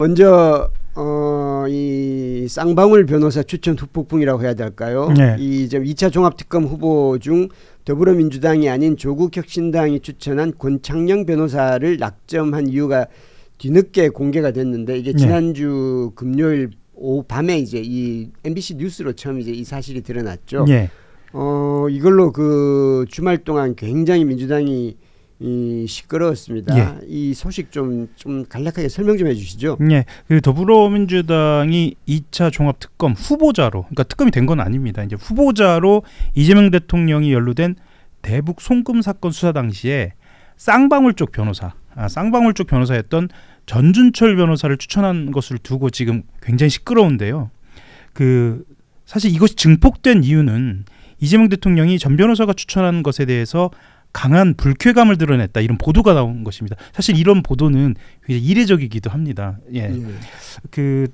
먼저 이 쌍방울 변호사 추천 후폭풍이라고 해야 될까요? 네. 이 2차 종합특검 후보 중 더불어민주당이 아닌 조국혁신당이 추천한 권창녕 변호사를 낙점한 이유가 뒤늦게 공개가 됐는데 이게 지난주 금요일 오후 밤에 이제 이 MBC 뉴스로 처음 이제 이 사실이 드러났죠. 네. 이걸로 그 주말 동안 굉장히 민주당이 시끄러웠습니다. 예. 이 소식 좀 간략하게 설명 좀 해주시죠. 네, 그 더불어민주당이 2차 종합특검 후보자로, 그러니까 특검이 된 건 아닙니다. 이제 후보자로 이재명 대통령이 연루된 대북 송금 사건 수사 당시에 쌍방울 쪽 변호사였던 전준철 변호사를 추천한 것을 두고 지금 굉장히 시끄러운데요. 그 사실 이것이 증폭된 이유는 이재명 대통령이 전 변호사가 추천한 것에 대해서 강한 불쾌감을 드러냈다, 이런 보도가 나온 것입니다. 사실 이런 보도는 굉장히 이례적이기도 합니다. 그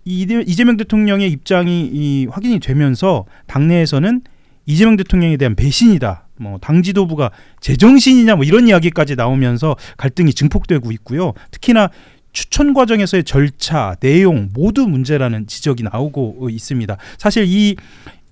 이재명 대통령의 입장이 확인이 되면서 당내에서는 이재명 대통령에 대한 배신이다, 뭐 당 지도부가 제정신이냐, 뭐 이런 이야기까지 나오면서 갈등이 증폭되고 있고요. 특히나 추천 과정에서의 절차, 내용 모두 문제라는 지적이 나오고 있습니다. 사실 이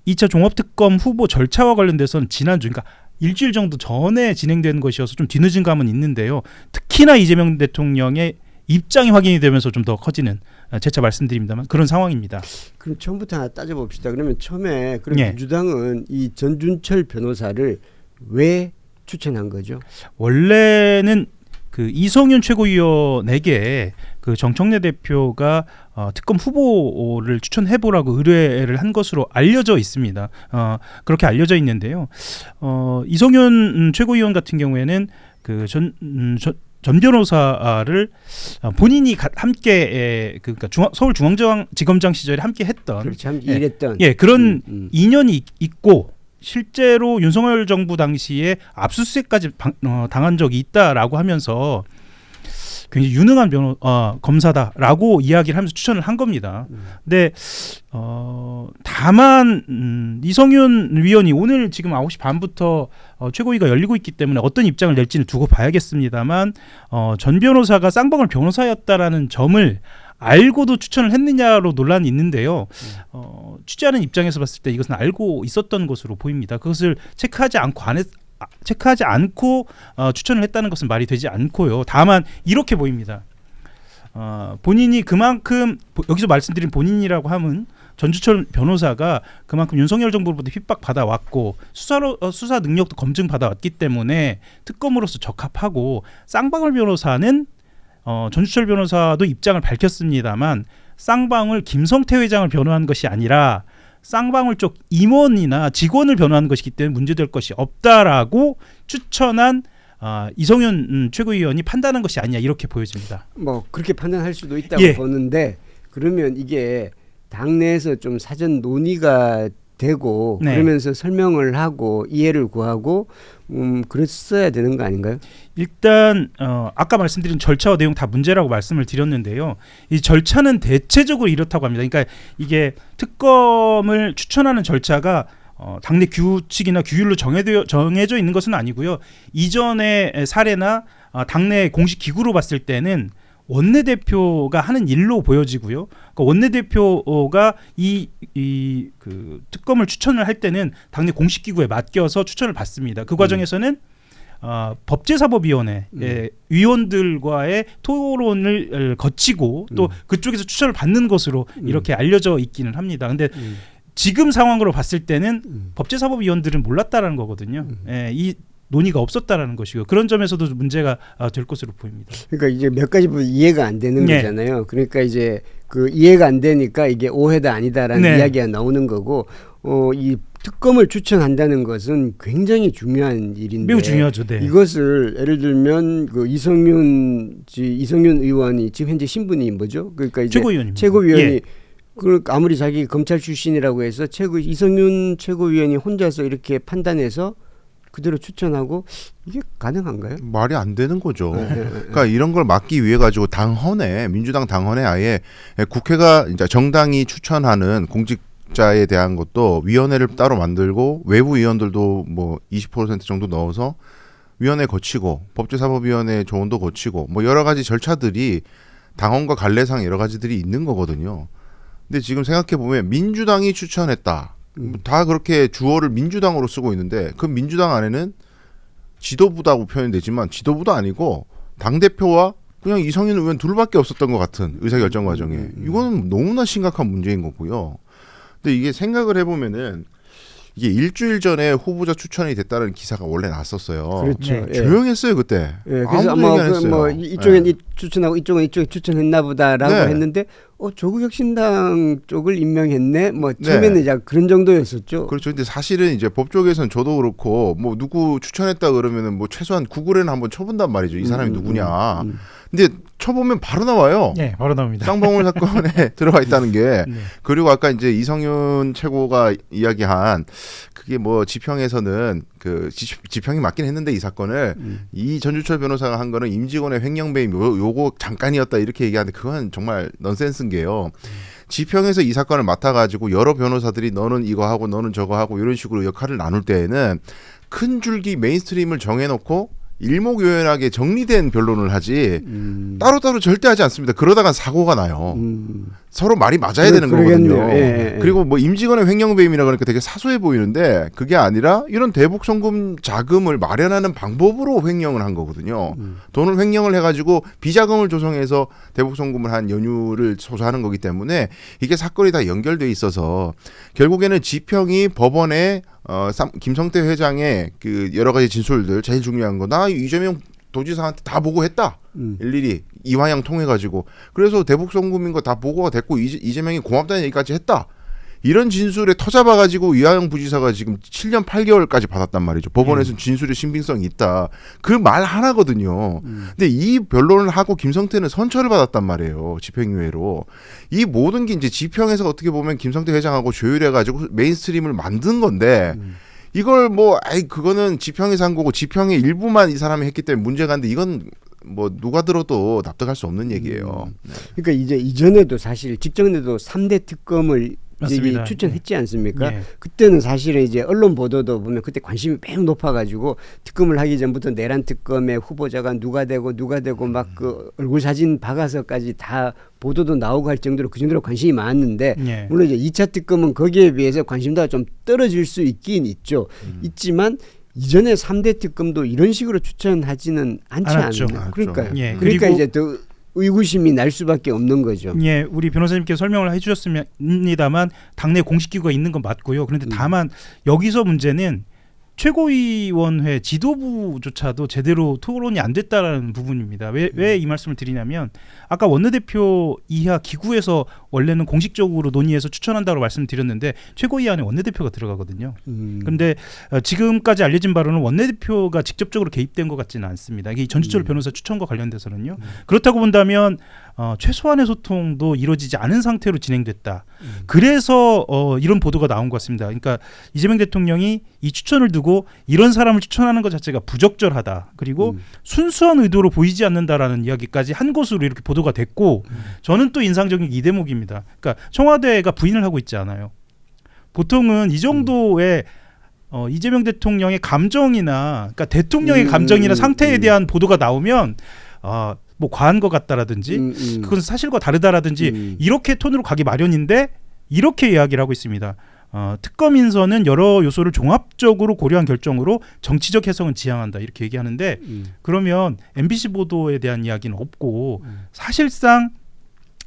2차 종합특검 후보 절차와 관련돼서는 지난주, 그러니까 일주일 정도 전에 진행된 것이어서 좀 뒤늦은 감은 있는데요. 특히나 이재명 대통령의 입장이 확인이 되면서 좀 더 커지는, 재차 말씀드립니다만 그런 상황입니다. 그럼 처음부터 하나 따져봅시다. 그러면 처음에 예. 민주당은 이 전준철 변호사를 왜 추천한 거죠? 원래는 그 이성윤 최고위원에게 그 정청래 대표가 특검 후보를 추천해보라고 의뢰를 한 것으로 알려져 있습니다. 그렇게 알려져 있는데요. 이성윤 최고위원 같은 경우에는 그 전 변호사를 본인이 함께 그러니까 서울중앙지검장 시절에 함께 했던, 그렇지, 함께 일했던 그런 인연이 있고, 실제로 윤석열 정부 당시에 압수수색까지 당한 적이 있다라고 하면서 굉장히 유능한 검사다라고 이야기를 하면서 추천을 한 겁니다. 근데 다만 이성윤 위원이 오늘 지금 9시 반부터 최고위가 열리고 있기 때문에 어떤 입장을 낼지는 두고 봐야겠습니다만, 전 변호사가 쌍방울 변호사였다라는 점을 알고도 추천을 했느냐로 논란이 있는데요. 취재하는 입장에서 봤을 때 이것은 알고 있었던 것으로 보입니다. 그것을 체크하지 않고 추천을 했다는 것은 말이 되지 않고요. 다만 이렇게 보입니다. 본인이 그만큼, 여기서 말씀드린 본인이라고 하면 전준철 변호사가 그만큼 윤석열 정부로부터 핍박받아 왔고 수사 능력도 검증받아 왔기 때문에 특검으로서 적합하고, 쌍방울 변호사는 전준철 변호사도 입장을 밝혔습니다만 쌍방울 김성태 회장을 변호한 것이 아니라 쌍방울 쪽 임원이나 직원을 변호한 것이기 때문에 문제될 것이 없다라고 추천한 이성윤 최고위원이 판단한 것이 아니냐, 이렇게 보여집니다. 뭐 그렇게 판단할 수도 있다고 보는데, 그러면 이게 당내에서 좀 사전 논의가 되고 그러면서 설명을 하고 이해를 구하고 그랬어야 되는 거 아닌가요? 일단 아까 말씀드린 절차와 내용 다 문제라고 말씀을 드렸는데요. 이 절차는 대체적으로 이렇다고 합니다. 그러니까 이게 특검을 추천하는 절차가 당내 규칙이나 규율로 정해져 있는 것은 아니고요. 이전의 사례나 당내 공식 기구로 봤을 때는 원내대표가 하는 일로 보여지고요. 그러니까 원내대표가 그 특검을 추천을 할 때는 당내 공식 기구에 맡겨서 추천을 받습니다. 그 과정에서는 법제사법위원회 위원들과의 토론을 거치고 또 그쪽에서 추천을 받는 것으로 이렇게 알려져 있기는 합니다. 근데 지금 상황으로 봤을 때는 법제사법위원들은 몰랐다라는 거거든요. 이 논의가 없었다라는 것이고, 그런 점에서도 문제가 될 것으로 보입니다. 그러니까 이제 몇 가지 이해가 안 되는 거잖아요. 그러니까 이제 그 이해가 안 되니까 이게 오해다 아니다라는 이야기가 나오는 거고, 이 특검을 추천한다는 것은 굉장히 중요한 일인데, 매우 중요하죠. 이것을 예를 들면 그 이성윤 의원이 지금 현재 신분이 뭐죠? 그러니까 이제 최고위원이 그러니까 아무리 자기 검찰 출신이라고 해서 이성윤 최고위원이 혼자서 이렇게 판단해서 그대로 추천하고, 이게 가능한가요? 말이 안 되는 거죠. 그러니까 이런 걸 막기 위해 가지고 민주당 당헌에 아예 국회가 이제 정당이 추천하는 공직자에 대한 것도 위원회를 따로 만들고, 외부 위원들도 뭐 20% 정도 넣어서 위원회 거치고, 법제사법위원회 조언도 거치고, 뭐 여러 가지 절차들이 당원과 관례상 여러 가지들이 있는 거거든요. 근데 지금 생각해 보면 민주당이 추천했다. 다 그렇게 주어를 민주당으로 쓰고 있는데 그 민주당 안에는 지도부다고 표현이 되지만 지도부도 아니고 당대표와 그냥 이성윤 의원 둘밖에 없었던 것 같은 의사결정 과정에. 이거는 너무나 심각한 문제인 거고요. 근데 이게 생각을 해보면은 이게 일주일 전에 후보자 추천이 됐다는 기사가 원래 났었어요. 그렇죠. 네. 조용했어요 그때. 예, 그래서 아마 뭐 이쪽엔 네. 추천하고 이쪽은 이쪽에 추천했나 보다라고 네. 했는데 조국혁신당 쪽을 임명했네. 뭐 처음에는 네. 이제 그런 정도였었죠. 그렇죠. 근데 사실은 이제 법조계에서는 저도 그렇고 뭐 누구 추천했다 그러면은 뭐 최소한 구글에는 한번 쳐본단 말이죠. 이 사람이 누구냐. 근데 쳐보면 바로 나와요. 네, 바로 나옵니다. 쌍방울 사건에 들어가 있다는 게. 네. 그리고 아까 이제 이성윤 최고가 이야기한 그게 뭐 지평에서는 그 지평이 맞긴 했는데 이 사건을 이 전주철 변호사가 한 거는 임직원의 횡령배임 요거 잠깐이었다 이렇게 얘기하는데 그건 정말 넌센스인 게요. 지평에서 이 사건을 맡아가지고 여러 변호사들이 너는 이거 하고 너는 저거 하고 이런 식으로 역할을 나눌 때에는 큰 줄기 메인스트림을 정해놓고 일목요연하게 정리된 변론을 하지 따로따로 절대 하지 않습니다. 그러다가 사고가 나요. 서로 말이 맞아야 되는 거거든요. 예. 그리고 뭐 임직원의 횡령배임이라 그러니까 되게 사소해 보이는데 그게 아니라 이런 대북 송금 자금을 마련하는 방법으로 횡령을 한 거거든요. 돈을 횡령을 해가지고 비자금을 조성해서 대북 송금을 한 연유를 소소하는 거기 때문에 이게 사건이 다 연결돼 있어서 결국에는 지평이 법원에 김성태 회장의 그 여러 가지 진술들 제일 중요한 거 나 이재명 도지사한테 다 보고했다. 일일이 이화영 통해 가지고 그래서 대북 송금인 거 다 보고가 됐고 이재명이 고맙다는 얘기까지 했다. 이런 진술에 터잡아 가지고 이화영 부지사가 지금 7년 8개월까지 받았단 말이죠. 법원에서는 진술의 신빙성이 있다. 그 말 하나거든요. 근데 이 변론을 하고 김성태는 선처를 받았단 말이에요. 집행유예로. 이 모든 게 이제 지평에서 어떻게 보면 김성태 회장하고 조율해 가지고 메인스트림을 만든 건데 이걸 뭐 그거는 지평에서 한 거고 지평의 일부만 이 사람이 했기 때문에 문제가 있는데 이건 뭐 누가 들어도 납득할 수 없는 얘기예요. 그러니까 이제 이전에도 사실 직전에도 3대 특검을 이제 추천했지 않습니까? 네. 그때는 사실은 이제 언론 보도도 보면 그때 관심이 매우 높아가지고 특검을 하기 전부터 내란 특검의 후보자가 누가 되고 막 그 얼굴 사진 박아서까지 다 보도도 나오고 할 정도로 그 정도로 관심이 많았는데 네. 물론 이제 2차 특검은 거기에 비해서 관심도가 좀 떨어질 수 있긴 있죠. 있지만 이전에 3대 특검도 이런 식으로 추천하지는 않지 않나요? 그러니까요. 예. 그러니까 이제 더 의구심이 날 수밖에 없는 거죠. 예, 우리 변호사님께서 설명을 해주셨습니다만 당내 공식 기구가 있는 건 맞고요. 그런데 다만 여기서 문제는 최고위원회 지도부조차도 제대로 토론이 안 됐다라는 부분입니다. 왜 이 말씀을 드리냐면 아까 원내대표 이하 기구에서 원래는 공식적으로 논의해서 추천한다고 말씀드렸는데 최고위 안에 원내대표가 들어가거든요. 그런데 지금까지 알려진 바로는 원내대표가 직접적으로 개입된 것 같지는 않습니다. 이게 전주철 변호사 추천과 관련돼서는요. 그렇다고 본다면 최소한의 소통도 이루어지지 않은 상태로 진행됐다. 그래서 이런 보도가 나온 것 같습니다. 그러니까 이재명 대통령이 이 추천을 두고 이런 사람을 추천하는 것 자체가 부적절하다. 그리고 순수한 의도로 보이지 않는다라는 이야기까지 한 것으로 이렇게 보도가 됐고 저는 또 인상적인 게 이 대목입니다. 그러니까 청와대가 부인을 하고 있지 않아요. 보통은 이 정도의 이재명 대통령의 감정이나 그러니까 대통령의 감정이나 상태에 대한 보도가 나오면 뭐 과한 것 같다라든지 그건 사실과 다르다라든지 이렇게 톤으로 가기 마련인데 이렇게 이야기를 하고 있습니다. 특검 인선은 여러 요소를 종합적으로 고려한 결정으로 정치적 해석은 지향한다 이렇게 얘기하는데 그러면 MBC 보도에 대한 이야기는 없고 사실상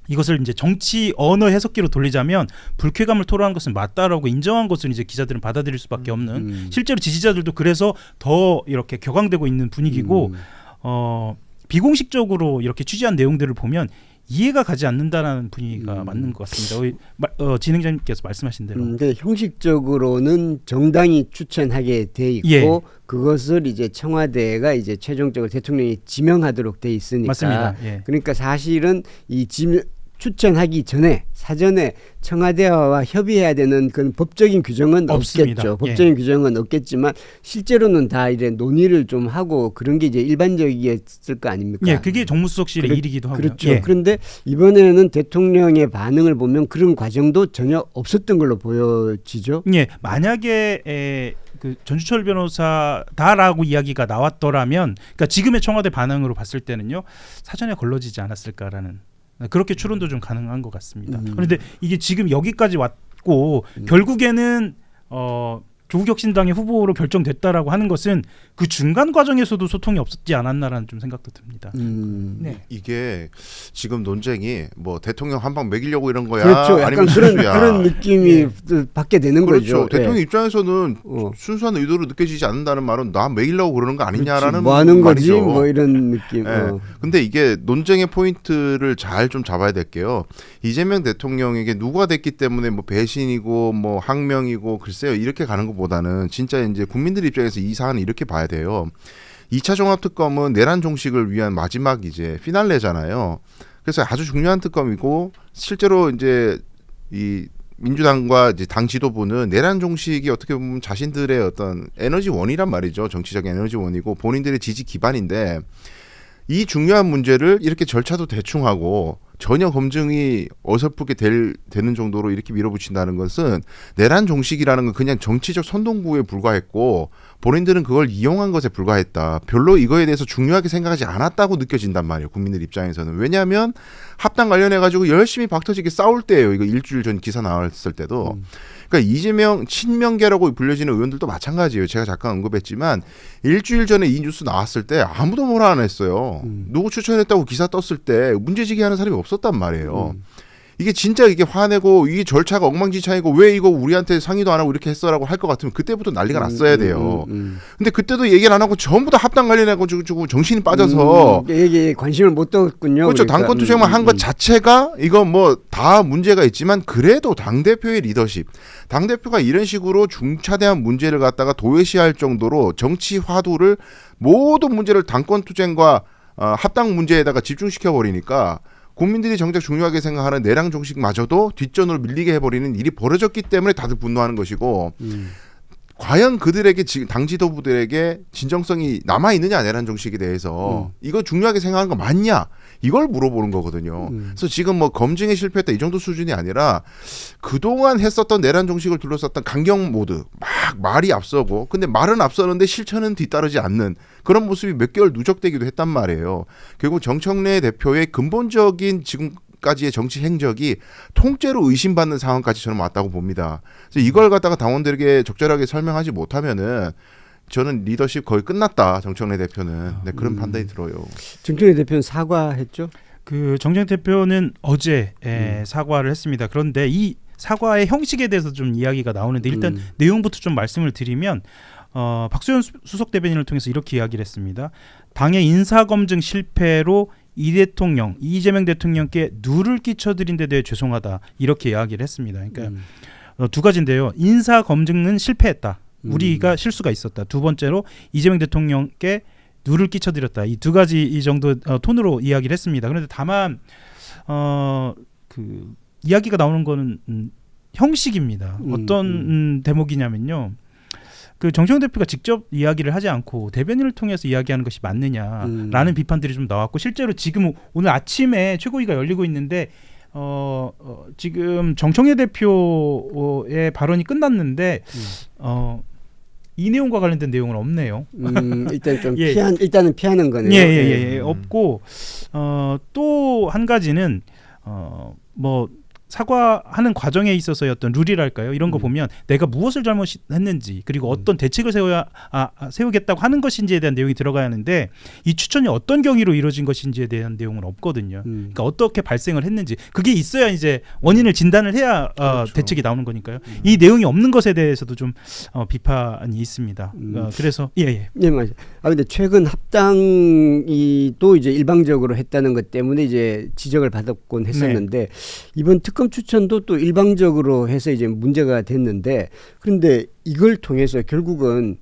이것을 이제 정치 언어 해석기로 돌리자면 불쾌감을 토로한 것은 맞다라고 인정한 것을 이제 기자들은 받아들일 수밖에 없는 실제로 지지자들도 그래서 더 이렇게 격앙되고 있는 분위기고 비공식적으로 이렇게 취재한 내용들을 보면 이해가 가지 않는다라는 분위기가 맞는 것 같습니다. 진행자님께서 말씀하신 대로. 형식적으로는 정당이 추천하게 돼 있고 예. 그것을 이제 청와대가 이제 최종적으로 대통령이 지명하도록 돼 있으니까. 맞습니다. 예. 그러니까 사실은 이 추천하기 전에 사전에 청와대와 협의해야 되는 그런 법적인 규정은 없습니다. 없겠죠. 법적인 규정은 없겠지만 실제로는 다 이제 논의를 좀 하고 그런 게 이제 일반적이었을 거 아닙니까? 예, 그게 정무수석실의 일이기도 하고요. 그렇죠. 예. 그런데 이번에는 대통령의 반응을 보면 그런 과정도 전혀 없었던 걸로 보여지죠. 예, 만약에 그 전주철 변호사다라고 이야기가 나왔더라면, 그러니까 지금의 청와대 반응으로 봤을 때는요 사전에 걸러지지 않았을까라는 그렇게 추론도 좀 가능한 것 같습니다. 그런데 이게 지금 여기까지 왔고 결국에는 조국 혁신당의 후보로 결정됐다라고 하는 것은 그 중간 과정에서도 소통이 없었지 않았나라는 좀 생각도 듭니다. 네. 이게 지금 논쟁이 뭐 대통령 한 방 먹이려고 이런 거야, 그렇죠. 약간 아니면 순수야. 그런 느낌이 받게 되는 그렇죠. 거죠. 대통령 입장에서는 순수한 의도로 느껴지지 않는다는 말은 나 먹이려고 그러는 거 아니냐라는 뭐 하는 거지? 말이죠. 뭐 이런 느낌. 근데 이게 논쟁의 포인트를 잘 좀 잡아야 될 게요. 이재명 대통령에게 누가 됐기 때문에 뭐 배신이고 뭐 항명이고 글쎄요 이렇게 가는 것보다는 진짜 이제 국민들 입장에서 이 사안을 이렇게 봐야 돼요. 2차 종합특검은 내란 종식을 위한 마지막 이제 피날레잖아요. 그래서 아주 중요한 특검이고 실제로 이제 이 민주당과 이제 당 지도부는 내란 종식이 어떻게 보면 자신들의 어떤 에너지원이란 말이죠. 정치적 에너지원이고 본인들의 지지 기반인데 이 중요한 문제를 이렇게 절차도 대충 하고 전혀 검증이 어설프게 되는 정도로 이렇게 밀어붙인다는 것은 내란 종식이라는 건 그냥 정치적 선동구에 불과했고 본인들은 그걸 이용한 것에 불과했다. 별로 이거에 대해서 중요하게 생각하지 않았다고 느껴진단 말이에요. 국민들 입장에서는. 왜냐하면 합당 관련해가지고 열심히 박터지게 싸울 때예요. 이거 일주일 전 기사 나왔을 때도. 그러니까 이재명 친명계라고 불려지는 의원들도 마찬가지예요. 제가 잠깐 언급했지만 일주일 전에 이 뉴스 나왔을 때 아무도 뭐라 안 했어요. 누구 추천했다고 기사 떴을 때 문제제기하는 사람이 없었단 말이에요. 이게 진짜 이게 화내고 이게 절차가 엉망진창이고 왜 이거 우리한테 상의도 안 하고 이렇게 했어라고 할 것 같으면 그때부터 난리가 났어야 돼요. 근데 그때도 얘기를 안 하고 전부 다 합당 관련해가지고 정신이 빠져서 이게 관심을 못 뒀군요. 그렇죠. 그러니까. 당권 투쟁만 한 것 자체가 이거 뭐 다 문제가 있지만 그래도 당 대표의 리더십, 당 대표가 이런 식으로 중차대한 문제를 갖다가 도외시할 정도로 정치 화두를 모든 문제를 당권 투쟁과 합당 문제에다가 집중시켜 버리니까. 국민들이 정작 중요하게 생각하는 내랑 종식마저도 뒷전으로 밀리게 해버리는 일이 벌어졌기 때문에 다들 분노하는 것이고 과연 그들에게 지금 당 지도부들에게 진정성이 남아있느냐 내란 종식에 대해서 이거 중요하게 생각하는 거 맞냐 이걸 물어보는 거거든요. 그래서 지금 뭐 검증에 실패했다 이 정도 수준이 아니라 그동안 했었던 내란 종식을 둘러쌌던 강경 모드 막 말이 앞서고 근데 말은 앞서는데 실천은 뒤따르지 않는 그런 모습이 몇 개월 누적되기도 했단 말이에요. 결국 정청래 대표의 근본적인 지금까지의 정치 행적이 통째로 의심받는 상황까지 저는 왔다고 봅니다. 그래서 이걸 갖다가 당원들에게 적절하게 설명하지 못하면은 저는 리더십 거의 끝났다. 정청래 대표는 그런 판단이 들어요. 정청래 대표는 사과했죠? 그 정청래 대표는 어제 사과를 했습니다. 그런데 이 사과의 형식에 대해서 좀 이야기가 나오는데 일단 내용부터 좀 말씀을 드리면 박수현 수석 대변인을 통해서 이렇게 이야기를 했습니다. 당의 인사검증 실패로 이재명 대통령께 누를 끼쳐드린 데 대해 죄송하다 이렇게 이야기를 했습니다. 그러니까 두 가지인데요. 인사검증은 실패했다. 우리가 실수가 있었다. 두 번째로 이재명 대통령께 누를 끼쳐드렸다. 이 두 가지 이 정도 톤으로 이야기를 했습니다. 그런데 다만 그 이야기가 나오는 거는 형식입니다. 어떤 대목이냐면요. 그 정청래 대표가 직접 이야기를 하지 않고 대변인을 통해서 이야기하는 것이 맞느냐라는 비판들이 좀 나왔고 실제로 지금 오늘 아침에 최고위가 열리고 있는데 지금 정청래 대표의 발언이 끝났는데 이 내용과 관련된 내용은 없네요. 일단 좀 일단은 피하는 거네요. 예. 없고 또 한 가지는 뭐 사과하는 과정에 있어서의 어떤 룰이랄까요? 이런 거 보면 내가 무엇을 잘못했는지 그리고 어떤 대책을 세우겠다고 하는 것인지에 대한 내용이 들어가야 하는데 이 추천이 어떤 경위로 이루어진 것인지에 대한 내용은 없거든요. 그러니까 어떻게 발생을 했는지 그게 있어야 이제 원인을 진단을 해야 그렇죠. 대책이 나오는 거니까요. 이 내용이 없는 것에 대해서도 좀 비판이 있습니다. 그래서 예, 맞아요. 근데 최근 합당이 또 이제 일방적으로 했다는 것 때문에 이제 지적을 받았곤 했었는데 이번 특검 추천도 또 일방적으로 해서 이제 문제가 됐는데 그런데 이걸 통해서 결국은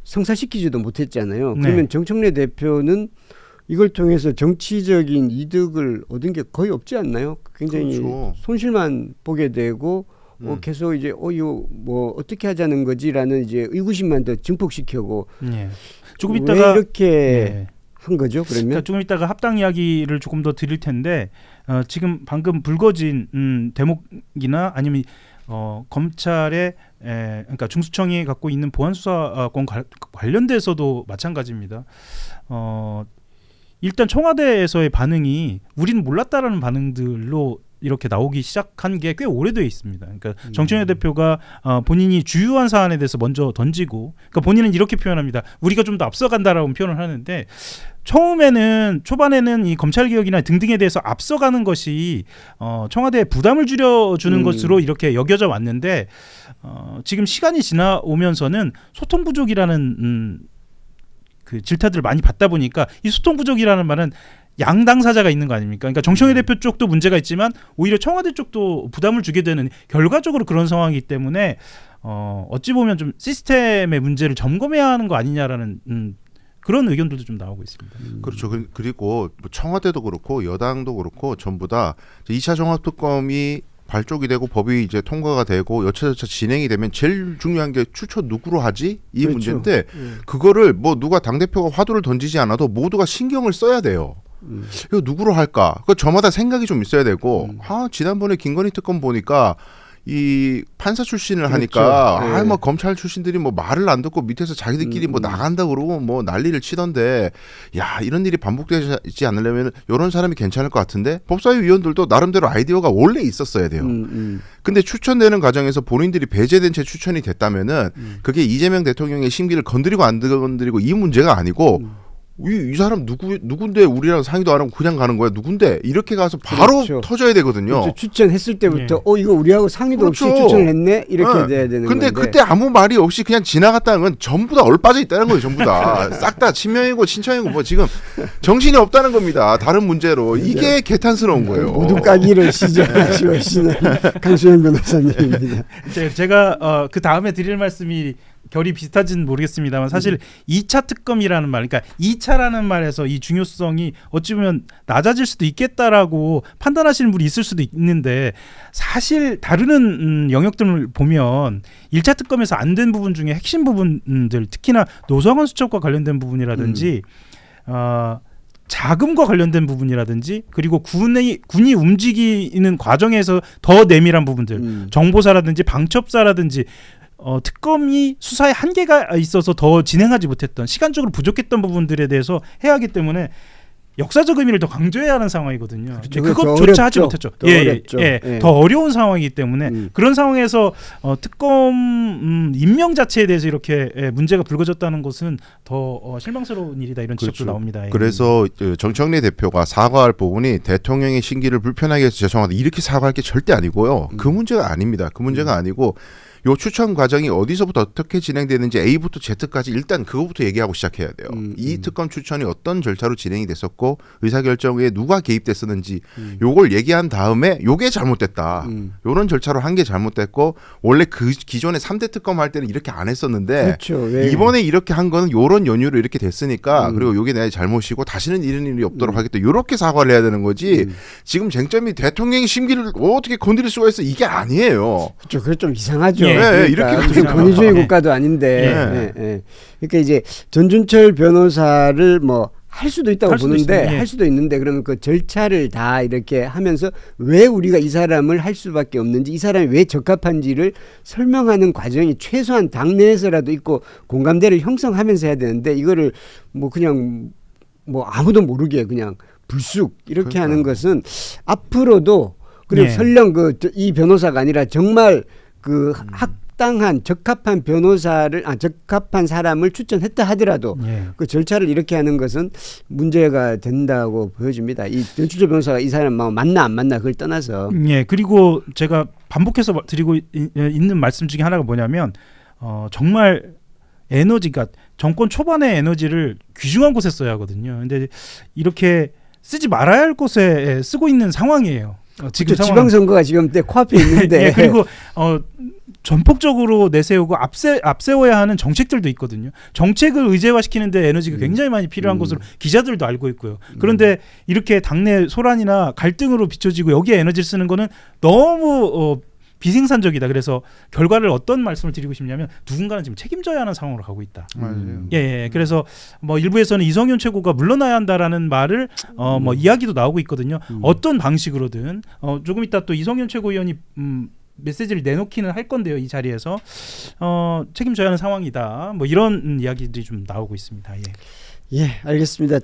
성사시키지도 못했잖아요. 그러면 정청래 대표는 이걸 통해서 정치적인 이득을 얻은 게 거의 없지 않나요? 굉장히 그렇죠. 손실만 보게 되고 계속 이제 이거 뭐 어떻게 하자는 거지라는 이제 의구심만 더 증폭시키고 조금 있다가 왜 이렇게 한 거죠? 그러면 그러니까 조금 이따가 합당 이야기를 조금 더 드릴 텐데 지금 방금 불거진 대목이나 아니면 검찰의 그러니까 중수청이 갖고 있는 보안수사권 관련돼서도 마찬가지입니다. 일단 청와대에서의 반응이 우리는 몰랐다라는 반응들로 이렇게 나오기 시작한 게 꽤 오래돼 있습니다. 그러니까 정청래 대표가 본인이 주요한 사안에 대해서 먼저 던지고, 그러니까 본인은 이렇게 표현합니다. 우리가 좀 더 앞서간다라고 표현을 하는데, 초반에는 이 검찰 개혁이나 등등에 대해서 앞서가는 것이 청와대에 부담을 줄여주는 것으로 이렇게 여겨져 왔는데, 지금 시간이 지나오면서는 소통 부족이라는 그 질타들을 많이 받다 보니까, 이 소통 부족이라는 말은 양 당사자가 있는 거 아닙니까? 그러니까 정청래 대표 쪽도 문제가 있지만 오히려 청와대 쪽도 부담을 주게 되는, 결과적으로 그런 상황이기 때문에 어찌 보면 좀 시스템의 문제를 점검해야 하는 거 아니냐라는 그런 의견들도 좀 나오고 있습니다. 그렇죠. 그리고 청와대도 그렇고 여당도 그렇고 전부 다 2차 종합특검이 발족이 되고 법이 이제 통과가 되고 여차저차 진행이 되면 제일 중요한 게 추천 누구로 하지? 이 그렇죠. 문제인데 그거를 뭐 누가 당대표가 화두를 던지지 않아도 모두가 신경을 써야 돼요. 이거 누구로 할까? 그 저마다 생각이 좀 있어야 되고 지난번에 김건희 특검 보니까 이 판사 출신을 그렇죠. 하니까 뭐 검찰 출신들이 뭐 말을 안 듣고 밑에서 자기들끼리 뭐 나간다 그러고 뭐 난리를 치던데, 야 이런 일이 반복되지 않으려면 이런 사람이 괜찮을 것 같은데, 법사위 위원들도 나름대로 아이디어가 원래 있었어야 돼요. 근데 추천되는 과정에서 본인들이 배제된 채 추천이 됐다면은 그게 이재명 대통령의 심기를 건드리고 안 건드리고 이 문제가 아니고 이 사람 누군데 우리랑 상의도 안 하고 그냥 가는 거야? 누군데? 이렇게 가서 바로 그렇죠. 터져야 되거든요. 그렇죠. 추천했을 때부터 이거 우리하고 상의도 그렇죠. 없이 추천을 했네? 이렇게 돼야 되는 건데. 근데 그때 아무 말이 없이 그냥 지나갔다는 건 전부 다 얼빠져 있다는 거예요. 전부 다. 싹 다 친명이고 친청이고 뭐 지금 정신이 없다는 겁니다. 다른 문제로. 이게 개탄스러운 거예요. 모두 까기를 시작하시고 계시는 강수영 변호사님입니다. 제가 그 다음에 드릴 말씀이 결이 비슷하지는 모르겠습니다만, 사실 2차 특검이라는 말, 그러니까 2차라는 말에서 이 중요성이 어찌 보면 낮아질 수도 있겠다라고 판단하시는 분이 있을 수도 있는데, 사실 다루는 영역들을 보면 1차 특검에서 안 된 부분 중에 핵심 부분들, 특히나 노상원 수첩과 관련된 부분이라든지 자금과 관련된 부분이라든지, 그리고 군이 움직이는 과정에서 더 내밀한 부분들, 정보사라든지 방첩사라든지 특검이 수사에 한계가 있어서 더 진행하지 못했던, 시간적으로 부족했던 부분들에 대해서 해야 하기 때문에 역사적 의미를 더 강조해야 하는 상황이거든요. 그렇죠. 그것조차 하지 못했죠. 더 어려운 상황이기 때문에 그런 상황에서 특검 임명 자체에 대해서 이렇게 문제가 불거졌다는 것은 더 실망스러운 일이다, 이런 지적도 그렇죠. 나옵니다. 그래서 정청래 대표가 사과할 부분이 대통령의 심기를 불편하게 해서 죄송하다 이렇게 사과할 게 절대 아니고요. 그 문제가 아닙니다. 그 문제가 아니고 요 추천 과정이 어디서부터 어떻게 진행되는지 A부터 Z까지 일단 그거부터 얘기하고 시작해야 돼요. 이 특검 추천이 어떤 절차로 진행이 됐었고 의사결정에 누가 개입됐었는지 요걸 얘기한 다음에 요게 잘못됐다. 요런 절차로 한 게 잘못됐고, 원래 그 기존에 3대 특검 할 때는 이렇게 안 했었는데 그렇죠. 이번에 이렇게 한 거는 요런 연유로 이렇게 됐으니까 그리고 요게 내 잘못이고 다시는 이런 일이 없도록 하겠다. 요렇게 사과를 해야 되는 거지. 지금 쟁점이 대통령의 심기를 어떻게 건드릴 수가 있어, 이게 아니에요. 그렇죠. 그게 좀 이상하죠. 그러니까 이렇게 권위주의 국가도 아닌데. 그러니까 이제 전준철 변호사를 뭐 할 수도 있다고 보는데, 할 수도 있는데, 그러면 그 절차를 다 이렇게 하면서 왜 우리가 이 사람을 할 수밖에 없는지, 이 사람이 왜 적합한지를 설명하는 과정이 최소한 당내에서라도 있고 공감대를 형성하면서 해야 되는데, 이거를 뭐 그냥 뭐 아무도 모르게 그냥 불쑥 이렇게 하는 것은 앞으로도, 그리고 설령 이 변호사가 아니라 정말 그 합당한 적합한 적합한 사람을 추천했다 하더라도 그 절차를 이렇게 하는 것은 문제가 된다고 보여집니다. 이 전준철 변호사가 이 사람 맞나 안 맞나 그걸 떠나서. 그리고 제가 반복해서 드리고 있는 말씀 중에 하나가 뭐냐면, 정말 에너지가 정권 초반의 에너지를 귀중한 곳에 써야 하거든요. 근데 이렇게 쓰지 말아야 할 곳에 쓰고 있는 상황이에요. 지금 그렇죠. 지방선거가 지금 코앞에 있는데. 그리고 전폭적으로 내세우고 앞세워야 하는 정책들도 있거든요. 정책을 의제화시키는데 에너지가 굉장히 많이 필요한 것으로 기자들도 알고 있고요. 그런데 이렇게 당내 소란이나 갈등으로 비춰지고 여기에 에너지를 쓰는 거는 너무 비생산적이다. 그래서 결과를 어떤 말씀을 드리고 싶냐면, 누군가는 지금 책임져야 하는 상황으로 가고 있다. 그래서 뭐 일부에서는 이성윤 최고가 물러나야 한다라는 말을 뭐 이야기도 나오고 있거든요. 어떤 방식으로든 조금 이따 또 이성윤 최고위원이 메시지를 내놓기는 할 건데요. 이 자리에서 책임져야 하는 상황이다. 뭐 이런 이야기들이 좀 나오고 있습니다. 알겠습니다.